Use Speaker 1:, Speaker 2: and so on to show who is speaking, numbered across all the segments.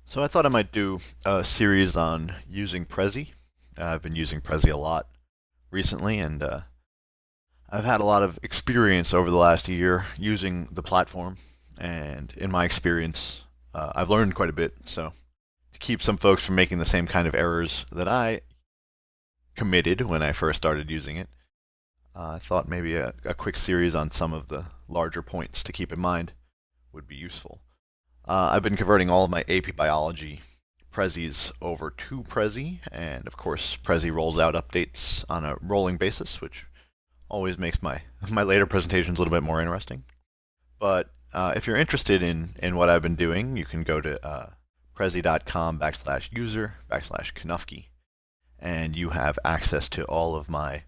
Speaker 1: So I thought I might do a series on using Prezi. I've been using Prezi a lot recently, and I've had a lot of experience over the last year using the platform. And in my experience, I've learned quite a bit. So to keep some folks from making the same kind of errors that I committed when I first started using it, I thought maybe a quick series on some of the larger points to keep in mind would be useful. I've been converting all of my AP Biology Prezis over to Prezi, and of course Prezi rolls out updates on a rolling basis, which always makes my later presentations a little bit more interesting. But if you're interested in what I've been doing, you can go to prezi.com/user/Knufke, and you have access to all of my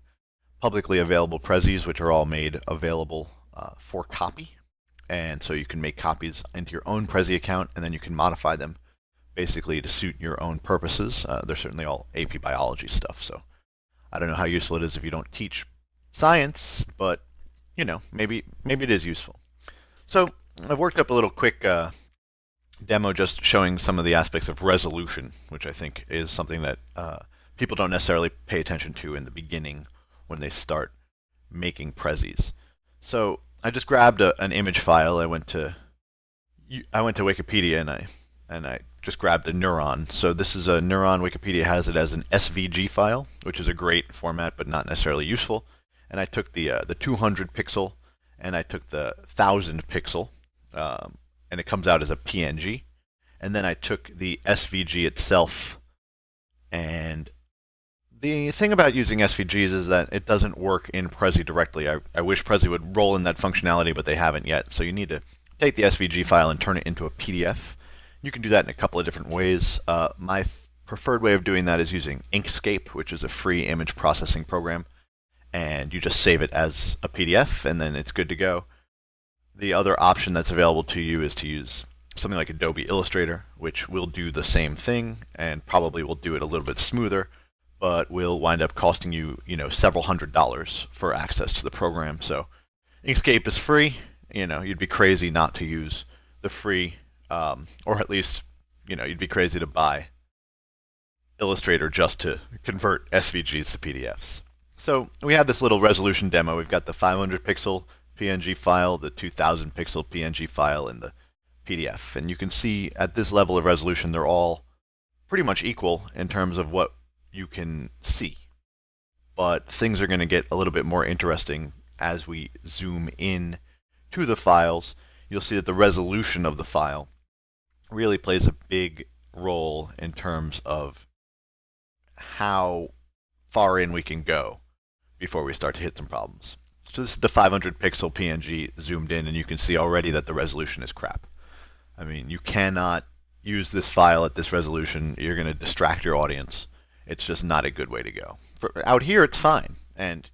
Speaker 1: publicly available Prezis, which are all made available for copy. And so you can make copies into your own Prezi account, and then you can modify them basically to suit your own purposes. They're certainly all AP Biology stuff, so I don't know how useful it is if you don't teach science, but you know, maybe it is useful. So I've worked up a little quick demo just showing some of the aspects of resolution, which I think is something that people don't necessarily pay attention to in the beginning when they start making Prezis. So I just grabbed an image file. I went to Wikipedia and I just grabbed a neuron. So this is a neuron. Wikipedia has it as an SVG file, which is a great format but not necessarily useful. And I took the 200 pixel and I took the 1000 pixel, and it comes out as a PNG. And then I took the SVG itself. And the thing about using SVGs is that it doesn't work in Prezi directly. I wish Prezi would roll in that functionality, but they haven't yet. So you need to take the SVG file and turn it into a PDF. You can do that in a couple of different ways. My preferred way of doing that is using Inkscape, which is a free image processing program. And you just save it as a PDF, and then it's good to go. The other option that's available to you is to use something like Adobe Illustrator, which will do the same thing and probably will do it a little bit smoother, but will wind up costing you, several $100s for access to the program. So Inkscape is free. You'd be crazy not to use the free, or at least, you'd be crazy to buy Illustrator just to convert SVGs to PDFs. So we have this little resolution demo. We've got the 500 pixel PNG file, the 2000 pixel PNG file, and the PDF. And you can see at this level of resolution, they're all pretty much equal in terms of what you can see. But things are going to get a little bit more interesting as we zoom in to the files. You'll see that the resolution of the file really plays a big role in terms of how far in we can go before we start to hit some problems. So this is the 500 pixel PNG zoomed in, and you can see already that the resolution is crap. I mean, you cannot use this file at this resolution. You're going to distract your audience. It's just not a good way to go. Out here, it's fine, and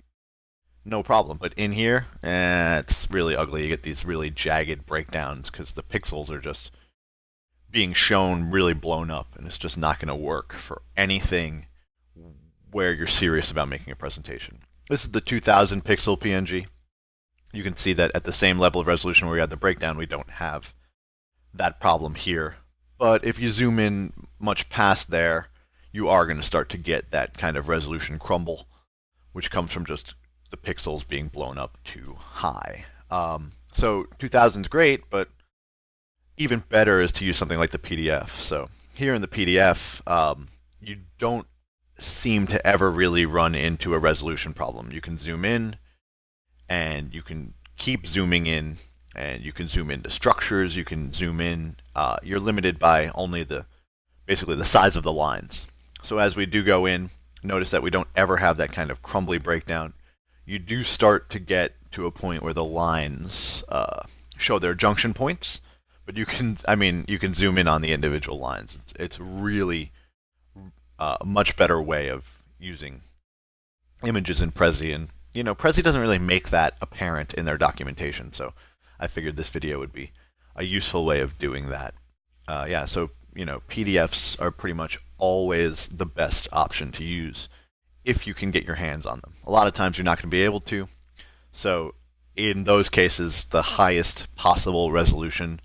Speaker 1: no problem. But in here, it's really ugly. You get these really jagged breakdowns because the pixels are just being shown really blown up, and it's just not going to work for anything where you're serious about making a presentation. This is the 2000 pixel PNG. You can see that at the same level of resolution where we had the breakdown, we don't have that problem here. But if you zoom in much past there, you are going to start to get that kind of resolution crumble, which comes from just the pixels being blown up too high. So 2000 is great, but even better is to use something like the PDF. So here in the PDF, you don't seem to ever really run into a resolution problem. You can zoom in, and you can keep zooming in, and you can zoom into structures. You can zoom in. You're limited by only basically the size of the lines. So as we do go in, notice that we don't ever have that kind of crumbly breakdown. You do start to get to a point where the lines show their junction points, but you can zoom in on the individual lines. It's really a much better way of using images in Prezi, and Prezi doesn't really make that apparent in their documentation, so I figured this video would be a useful way of doing that. Yeah, so PDFs are pretty much always the best option to use if you can get your hands on them. A lot of times you're not going to be able to. So in those cases, the highest possible resolution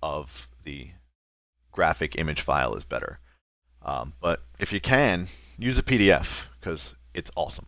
Speaker 1: of the graphic image file is better. But if you can, use a PDF because it's awesome.